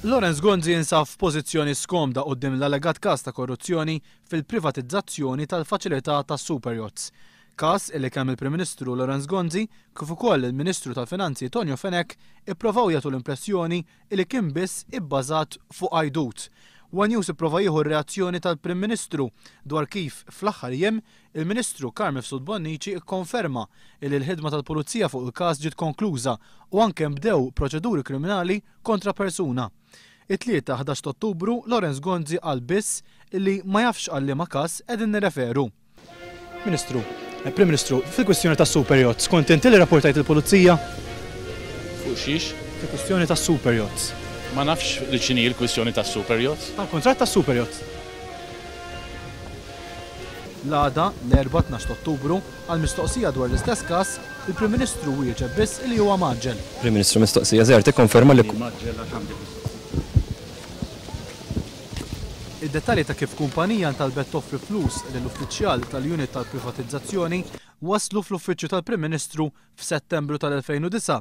Lawrence Gonzi jinsab f'pożizzjoni skomda quddiem l-allegat każ ta' korruzzjoni fil-privatizzazzjoni tal-faċilità tas-super yachts. Każ illi kemm il-Prim Ministru Lawrence Gonzi kif ukoll il-Ministru tal-Finanzi Tonio Fenech ippruvaw jagħtu l-impressjoni li kien biss ibbażat fuq għajdut. One News ipprova jieħu r-reazzjoni tal-Prim Ministru dwar kif fl-aħħar jiem il-Ministru Carmen Mifsud Bonnici ikkonferma li l-ħidma tal-Pulizija fuq il-każ ġiet konkluża u anke bdew proċeduri kriminali kontra persuna. It-tlieta 11 Ottubru Lawrence Gonzi qal biss illi ma jafx għal liema każ qegħdin nirreferu. Prim Ministru, fil-kwistjoni tas-super yachts, kont inti li rapportajt il-Pulizija? Fuq xiex? Fil-kwistjoni tas-super yachts. Ma nafx li x'inhi l-kwistjoni tas-super yachts. Kontratt tas-super yachts. L-għada l-14 Ottubru għal mistoqsija dwar l-istess każ, il-Prim Ministru wieġeb biss li huwa maġġel. Prim Ministru mistoqsija żgħar tikkonferma li Id-dettalji ta' kif kumpanija ntalbet toffri flus lill-uffiċjal tal-unit tal-privatizzazzjoni waslu fl-uffiċċju tal-Prim Ministru f'Settembru tal-2009.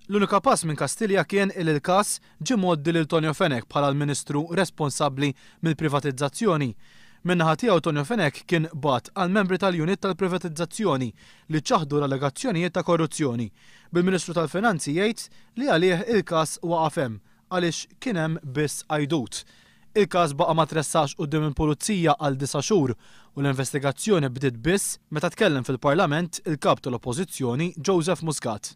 L-unika pass minn Kastilja kien il-każ ġie mgħoddi lil Tonio Fenech bħala l-Ministru responsabbli mill-privatizzazzjoni. Min-naħa tiegħu Tonio Fenech kien bagħat għal membri tal-unit tal-privatizzazzjoni li ċaħdu l-allegazzjonijiet ta' korruzzjoni. Bil-Ministru tal-Finanzi jgħid li għalih il-każ waqaf hemm għaliex kien hemm biss għajdut. Il-każ baqa' ma tressax quddiem il-Pulizija għal 9 xhur u l-investigazzjoni bdiet biss meta tkellem fil-Parlament il-kap tal-Oppożizzjoni Joseph Muscat.